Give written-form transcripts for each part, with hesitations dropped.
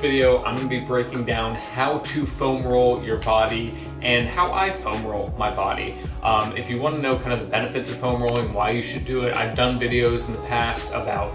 video, I'm gonna be breaking down how to foam roll your body and how I foam roll my body. If you wanna know kind of the benefits of foam rolling, why you should do it, I've done videos in the past about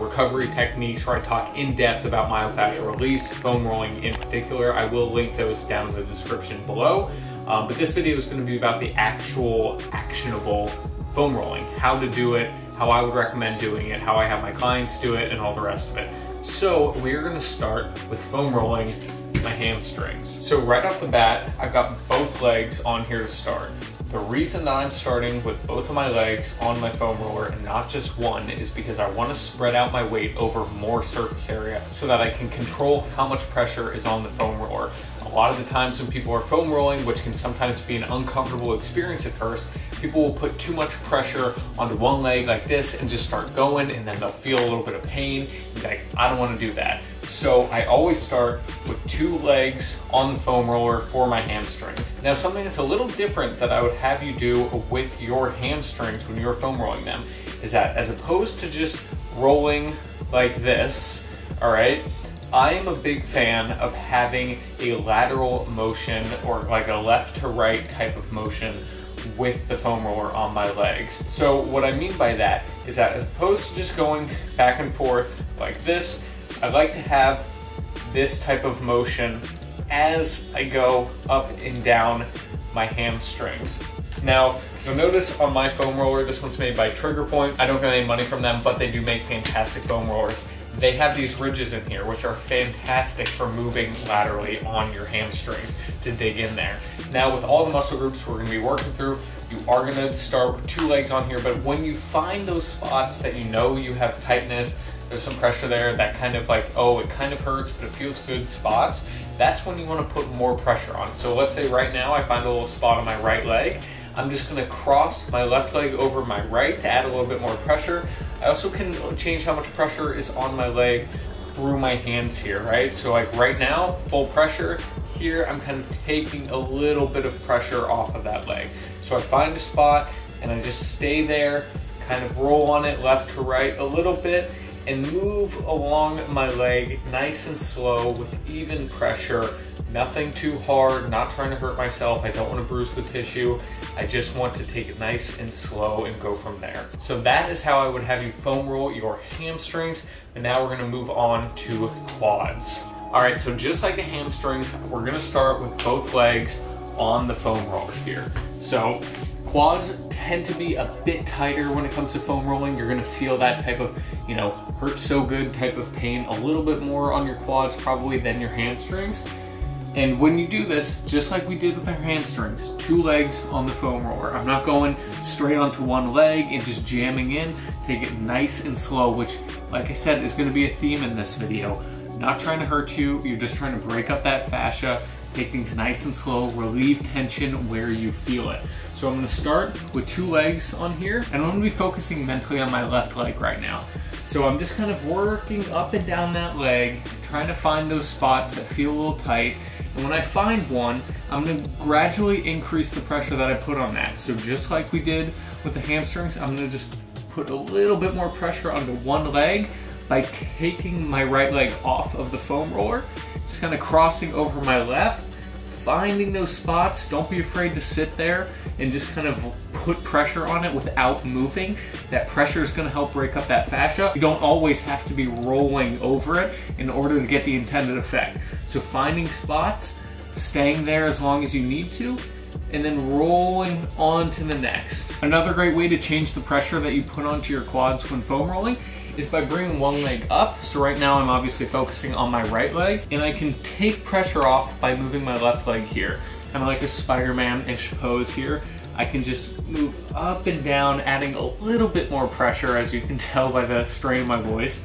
recovery techniques where I talk in depth about myofascial release, foam rolling in particular. I will link those down in the description below. But this video is gonna be about the actual actionable foam rolling, how to do it, how I would recommend doing it, how I have my clients do it, and all the rest of it. So we're gonna start with foam rolling my hamstrings. So right off the bat, I've got both legs on here to start. The reason that I'm starting with both of my legs on my foam roller and not just one is because I want to spread out my weight over more surface area so that I can control how much pressure is on the foam roller. A lot of the times when people are foam rolling, which can sometimes be an uncomfortable experience at first, people will put too much pressure onto one leg like this and just start going, and then they'll feel a little bit of pain. Like, I don't want to do that. So I always start with two legs on the foam roller for my hamstrings. Now, something that's a little different that I would have you do with your hamstrings when you're foam rolling them is that as opposed to just rolling like this, all right, I am a big fan of having a lateral motion or like a left to right type of motion with the foam roller on my legs. So what I mean by that is that as opposed to just going back and forth like this, I like to have this type of motion as I go up and down my hamstrings. Now, you'll notice on my foam roller, this one's made by Trigger Point. I don't get any money from them, but they do make fantastic foam rollers. They have these ridges in here, which are fantastic for moving laterally on your hamstrings to dig in there. Now, with all the muscle groups we're gonna be working through, you are gonna start with two legs on here, but when you find those spots that you know you have tightness, there's some pressure there, that kind of like, oh, it kind of hurts, but it feels good spots, that's when you wanna put more pressure on. So let's say right now I find a little spot on my right leg. I'm just gonna cross my left leg over my right to add a little bit more pressure. I also can change how much pressure is on my leg through my hands here, right? So like right now, full pressure. Here, I'm kind of taking a little bit of pressure off of that leg. So I find a spot and I just stay there, kind of roll on it left to right a little bit and move along my leg nice and slow with even pressure. Nothing too hard, not trying to hurt myself. I don't want to bruise the tissue. I just want to take it nice and slow and go from there. So that is how I would have you foam roll your hamstrings. And now we're gonna move on to quads. All right, so just like the hamstrings, we're gonna start with both legs on the foam roller here. So quads tend to be a bit tighter when it comes to foam rolling. You're gonna feel that type of, hurt so good type of pain a little bit more on your quads probably than your hamstrings. And when you do this, just like we did with our hamstrings, two legs on the foam roller. I'm not going straight onto one leg and just jamming in. Take it nice and slow, which, like I said, is gonna be a theme in this video. Not trying to hurt you, you're just trying to break up that fascia, take things nice and slow, relieve tension where you feel it. So I'm gonna start with two legs on here, and I'm gonna be focusing mentally on my left leg right now. So I'm just kind of working up and down that leg, trying to find those spots that feel a little tight. And when I find one, I'm gonna gradually increase the pressure that I put on that. So just like we did with the hamstrings, I'm gonna just put a little bit more pressure onto one leg by taking my right leg off of the foam roller, just kind of crossing over my left, finding those spots. Don't be afraid to sit there and just kind of put pressure on it without moving. That pressure is gonna help break up that fascia. You don't always have to be rolling over it in order to get the intended effect. So finding spots, staying there as long as you need to, and then rolling on to the next. Another great way to change the pressure that you put onto your quads when foam rolling is by bringing one leg up. So right now I'm obviously focusing on my right leg, and I can take pressure off by moving my left leg here. Kind of like a Spider-Man-ish pose here. I can just move up and down, adding a little bit more pressure, as you can tell by the strain of my voice.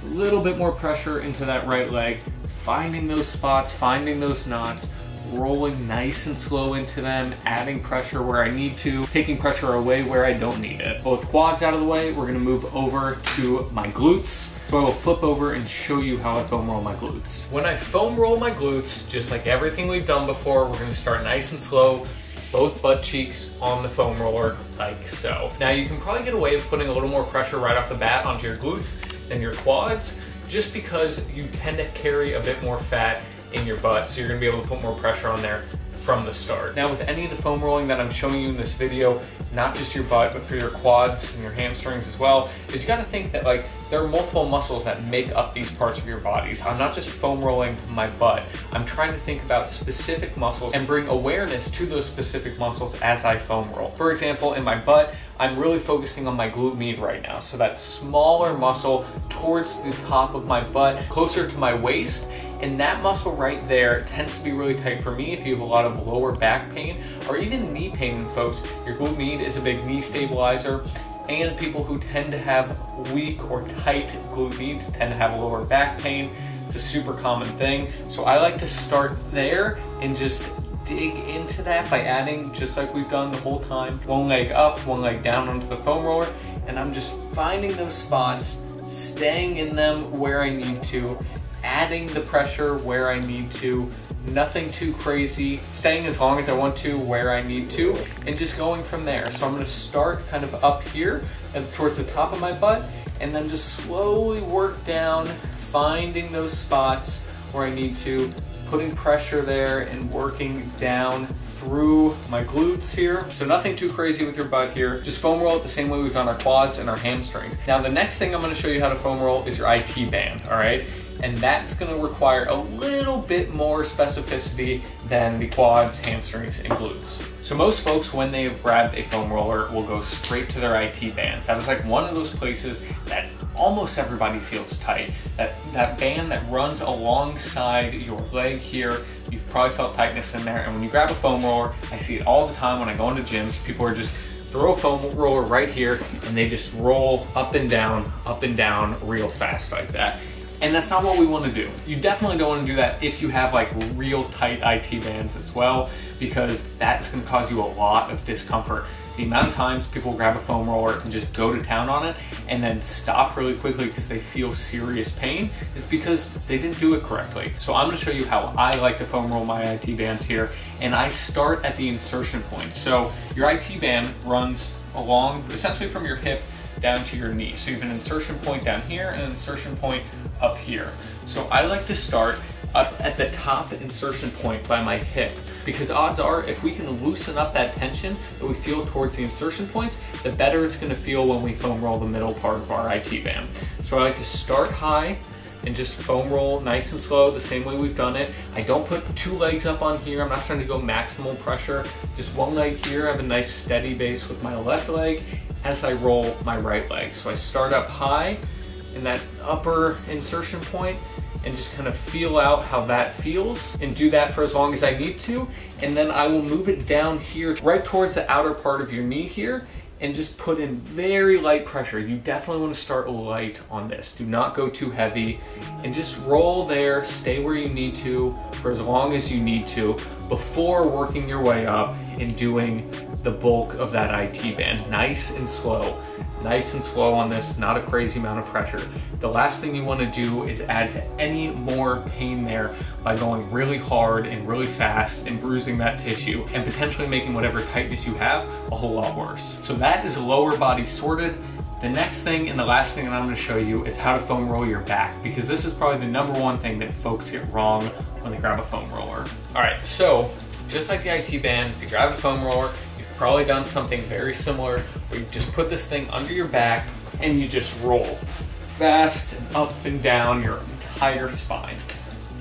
A little bit more pressure into that right leg, finding those spots, finding those knots, rolling nice and slow into them, adding pressure where I need to, taking pressure away where I don't need it. Both quads out of the way, we're gonna move over to my glutes. So I will flip over and show you how I foam roll my glutes. When I foam roll my glutes, just like everything we've done before, we're gonna start nice and slow, both butt cheeks on the foam roller, like so. Now you can probably get away with putting a little more pressure right off the bat onto your glutes than your quads, just because you tend to carry a bit more fat in your butt, so you're gonna be able to put more pressure on there from the start. Now with any of the foam rolling that I'm showing you in this video, not just your butt, but for your quads and your hamstrings as well, is you gotta think that like there are multiple muscles that make up these parts of your bodies. I'm not just foam rolling my butt. I'm trying to think about specific muscles and bring awareness to those specific muscles as I foam roll. For example, in my butt, I'm really focusing on my glute med right now. So that smaller muscle towards the top of my butt, closer to my waist. And that muscle right there tends to be really tight for me if you have a lot of lower back pain or even knee pain, folks. Your glute med is a big knee stabilizer, and people who tend to have weak or tight glute meds tend to have lower back pain. It's a super common thing. So I like to start there and just dig into that by adding, just like we've done the whole time, one leg up, one leg down onto the foam roller, and I'm just finding those spots, staying in them where I need to, adding the pressure where I need to, nothing too crazy, staying as long as I want to where I need to, and just going from there. So I'm gonna start kind of up here towards the top of my butt, and then just slowly work down, finding those spots where I need to, putting pressure there and working down through my glutes here. So nothing too crazy with your butt here. Just foam roll it the same way we've done our quads and our hamstrings. Now the next thing I'm gonna show you how to foam roll is your IT band, all right? And that's gonna require a little bit more specificity than the quads, hamstrings, and glutes. So most folks, when they've grabbed a foam roller, will go straight to their IT bands. That is like one of those places that almost everybody feels tight. That band that runs alongside your leg here, you've probably felt tightness in there. And when you grab a foam roller, I see it all the time when I go into gyms, people are just throw a foam roller right here and they just roll up and down real fast like that. And that's not what we want to do. You definitely don't want to do that if you have like real tight IT bands as well, because that's going to cause you a lot of discomfort. The amount of times people grab a foam roller and just go to town on it and then stop really quickly because they feel serious pain is because they didn't do it correctly. So I'm going to show you how I like to foam roll my IT bands here, and I start at the insertion point. So your IT band runs along essentially from your hip down to your knee. So you have an insertion point down here and an insertion point up here. So I like to start up at the top insertion point by my hip, because odds are if we can loosen up that tension that we feel towards the insertion points, the better it's going to feel when we foam roll the middle part of our IT band. So I like to start high and just foam roll nice and slow the same way we've done it. I don't put two legs up on here. I'm not trying to go maximal pressure. Just one leg here. I have a nice steady base with my left leg as I roll my right leg. So I start up high in that upper insertion point and just kind of feel out how that feels and do that for as long as I need to. And then I will move it down here right towards the outer part of your knee here and just put in very light pressure. You definitely want to start light on this. Do not go too heavy and just roll there, stay where you need to for as long as you need to before working your way up and doing the bulk of that IT band. Nice and slow on this, not a crazy amount of pressure. The last thing you want to do is add to any more pain there by going really hard and really fast and bruising that tissue and potentially making whatever tightness you have a whole lot worse. So that is lower body sorted. The next thing and the last thing that I'm going to show you is how to foam roll your back, because this is probably the number one thing that folks get wrong when they grab a foam roller. All right, so just like the IT band, if you grab a foam roller, you've probably done something very similar where you just put this thing under your back and you just roll fast and up and down your entire spine.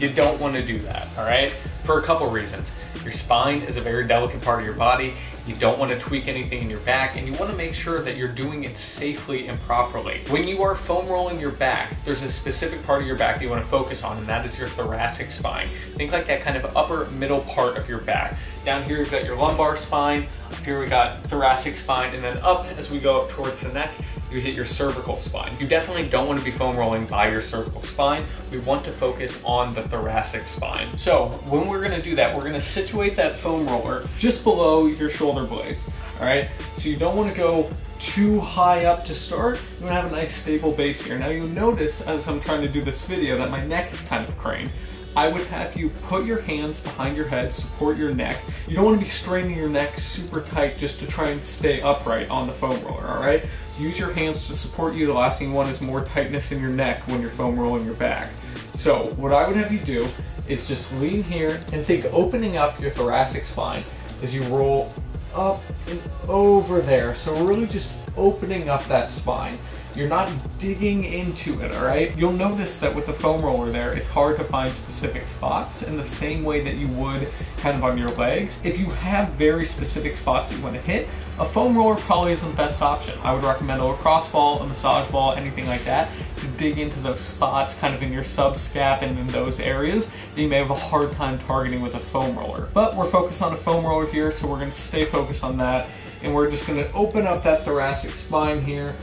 You don't want to do that, all right? For a couple reasons. Your spine is a very delicate part of your body. You don't want to tweak anything in your back, and you want to make sure that you're doing it safely and properly. When you are foam rolling your back, there's a specific part of your back that you want to focus on, and that is your thoracic spine. Think like that kind of upper middle part of your back. Down here we've got your lumbar spine, up here we got thoracic spine, and then up as we go up towards the neck, you hit your cervical spine. You definitely don't want to be foam rolling by your cervical spine. We want to focus on the thoracic spine. So when we're going to do that, we're going to situate that foam roller just below your shoulder blades. All right. So you don't want to go too high up to start. You want to have a nice stable base here. Now you'll notice as I'm trying to do this video that my neck is kind of craned. I would have you put your hands behind your head, support your neck. You don't want to be straining your neck super tight just to try and stay upright on the foam roller, all right? Use your hands to support you. The last thing you want is more tightness in your neck when you're foam rolling your back. So what I would have you do is just lean here and think opening up your thoracic spine as you roll up and over there. So really just opening up that spine. You're not digging into it, all right? You'll notice that with the foam roller there, it's hard to find specific spots in the same way that you would kind of on your legs. If you have very specific spots that you want to hit, a foam roller probably isn't the best option. I would recommend a lacrosse ball, a massage ball, anything like that to dig into those spots kind of in your subscap and in those areas that you may have a hard time targeting with a foam roller. But we're focused on a foam roller here, so we're going to stay focused on that. And we're just going to open up that thoracic spine here,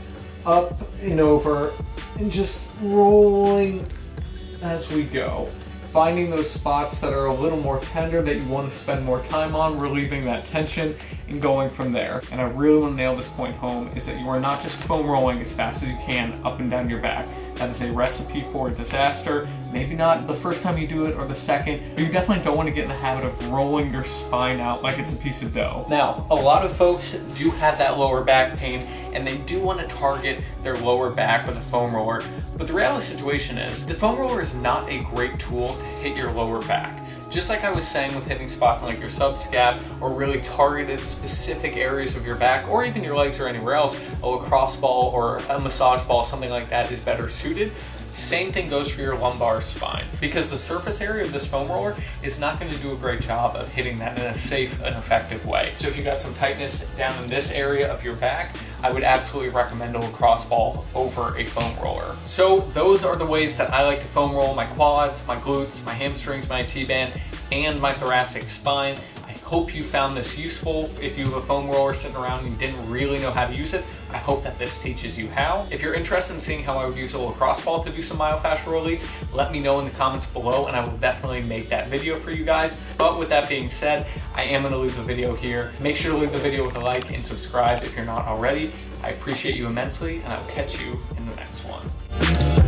up and over, and just rolling as we go. Finding those spots that are a little more tender that you want to spend more time on, relieving that tension, and going from there. And I really want to nail this point home, is that you are not just foam rolling as fast as you can up and down your back. That is a recipe for disaster. Maybe not the first time you do it or the second, but you definitely don't want to get in the habit of rolling your spine out like it's a piece of dough. Now, a lot of folks do have that lower back pain and they do want to target their lower back with a foam roller, but the reality situation is the foam roller is not a great tool to hit your lower back. Just like I was saying with hitting spots like your subscap or really targeted specific areas of your back or even your legs or anywhere else, a lacrosse ball or a massage ball, something like that is better suited. Same thing goes for your lumbar spine, because the surface area of this foam roller is not going to do a great job of hitting that in a safe and effective way. So if you got some tightness down in this area of your back, I would absolutely recommend a lacrosse ball over a foam roller. So those are the ways that I like to foam roll my quads, my glutes, my hamstrings, my T-band, and my thoracic spine. I hope you found this useful. If you have a foam roller sitting around and you didn't really know how to use it, I hope that this teaches you how. If you're interested in seeing how I would use a lacrosse ball to do some myofascial release, let me know in the comments below and I will definitely make that video for you guys. But with that being said, I am gonna leave the video here. Make sure to leave the video with a like and subscribe if you're not already. I appreciate you immensely and I will catch you in the next one.